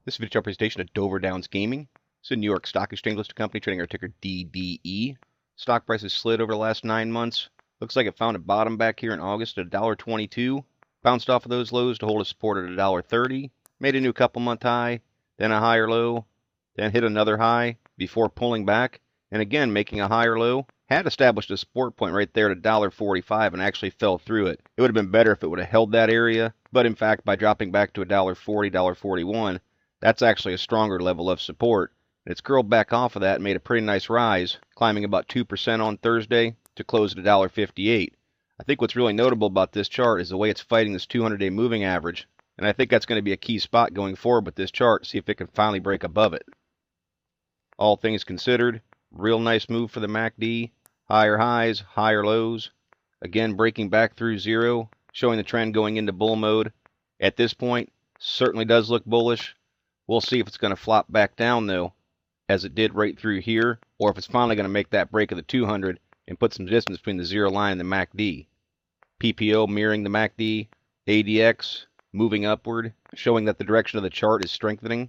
This video chart presentation of Dover Downs Gaming. It's a New York Stock Exchange listed company trading our ticker DDE. Stock price has slid over the last 9 months. Looks like it found a bottom back here in August at $1.22. Bounced off of those lows to hold a support at $1.30. Made a new couple month high, then a higher low, then hit another high before pulling back, and again making a higher low. Had established a support point right there at $1.45 and actually fell through it. It would have been better if it would have held that area, but in fact by dropping back to $1.40, $1.41, that's actually a stronger level of support. And it's curled back off of that and made a pretty nice rise, climbing about 2% on Thursday to close at $1.58. I think what's really notable about this chart is the way it's fighting this 200-day moving average. And I think that's going to be a key spot going forward with this chart, see if it can finally break above it. All things considered, real nice move for the MACD. Higher highs, higher lows. Again, breaking back through zero, showing the trend going into bull mode. At this point, certainly does look bullish. We'll see if it's going to flop back down, though, as it did right through here, or if it's finally going to make that break of the 200 and put some distance between the zero line and the MACD. PPO mirroring the MACD, ADX moving upward, showing that the direction of the chart is strengthening.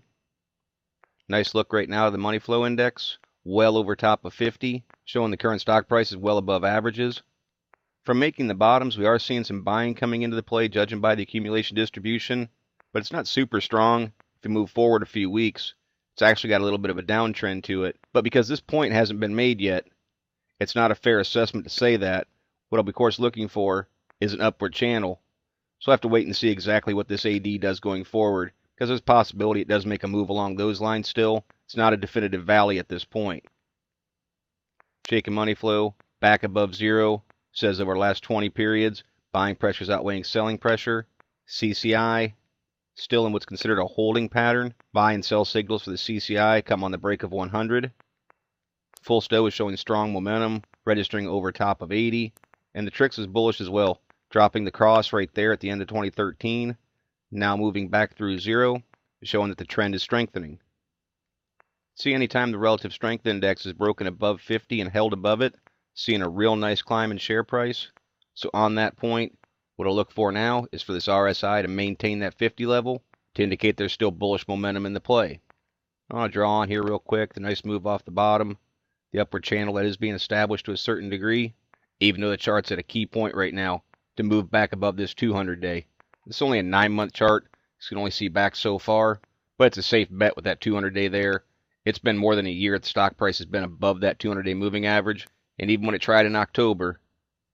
Nice look right now at the money flow index, well over top of 50, showing the current stock price is well above averages. From making the bottoms, we are seeing some buying coming into the play, judging by the accumulation distribution, but it's not super strong. If we move forward a few weeks, it's actually got a little bit of a downtrend to it. But because this point hasn't been made yet, it's not a fair assessment to say that. What I'll be, of course, looking for is an upward channel. So I have to wait and see exactly what this AD does going forward, because there's a possibility it does make a move along those lines still. It's not a definitive valley at this point. Shaking money flow, back above zero, says over the last 20 periods, buying pressure is outweighing selling pressure. CCI, still in what's considered a holding pattern. Buy and sell signals for the CCI come on the break of 100. Full stow is showing strong momentum, registering over top of 80. And the TRIX is bullish as well, dropping the cross right there at the end of 2013. Now moving back through zero, showing that the trend is strengthening. See, anytime the relative strength index is broken above 50 and held above it, seeing a real nice climb in share price. So on that point, what I'll look for now is for this RSI to maintain that 50 level to indicate there's still bullish momentum in the play. I'll draw on here real quick, the nice move off the bottom, the upward channel that is being established to a certain degree, even though the chart's at a key point right now to move back above this 200-day. This is only a 9-month chart, so you can only see back so far, but it's a safe bet with that 200-day there. It's been more than a year the stock price has been above that 200-day moving average, and even when it tried in October,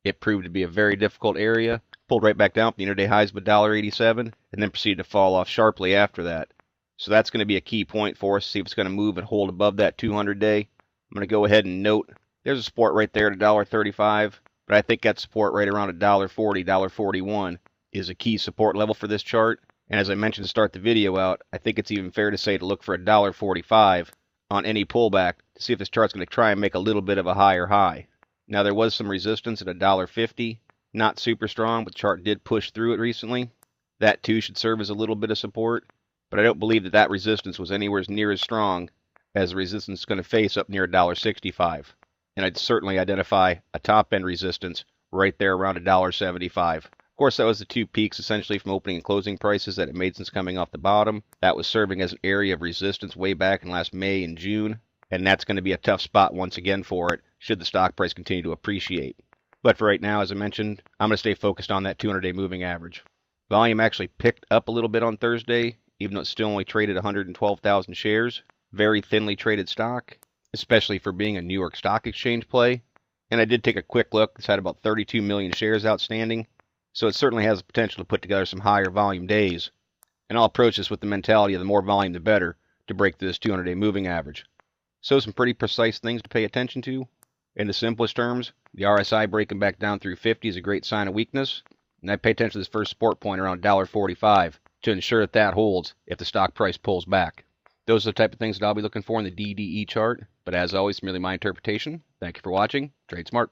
it proved to be a very difficult area. Pulled right back down from the intraday highs of $1.87 and then proceeded to fall off sharply after that. So that's going to be a key point for us, see if it's going to move and hold above that 200-day. I'm going to go ahead and note there's a support right there at $1.35, but I think that support right around $1.40, $1.41 is a key support level for this chart. And as I mentioned to start the video out, I think it's even fair to say to look for $1.45 on any pullback to see if this chart's going to try and make a little bit of a higher high. Now there was some resistance at $1.50. Not super strong, but the chart did push through it recently. That too should serve as a little bit of support, but I don't believe that that resistance was anywhere near as strong as the resistance is going to face up near $1.65. And I'd certainly identify a top-end resistance right there around $1.75. Of course, that was the two peaks essentially from opening and closing prices that it made since coming off the bottom. That was serving as an area of resistance way back in last May and June, and that's going to be a tough spot once again for it should the stock price continue to appreciate. But for right now, as I mentioned, I'm going to stay focused on that 200-day moving average. Volume actually picked up a little bit on Thursday, even though it still only traded 112,000 shares. Very thinly traded stock, especially for being a New York Stock Exchange play. And I did take a quick look. It's had about 32 million shares outstanding, so it certainly has the potential to put together some higher volume days. And I'll approach this with the mentality of the more volume the better to break through this 200-day moving average. So some pretty precise things to pay attention to. In the simplest terms, the RSI breaking back down through 50 is a great sign of weakness, and I pay attention to this first support point around $1.45 to ensure that that holds if the stock price pulls back. Those are the type of things that I'll be looking for in the DDE chart, but as always, merely my interpretation. Thank you for watching. Trade smart.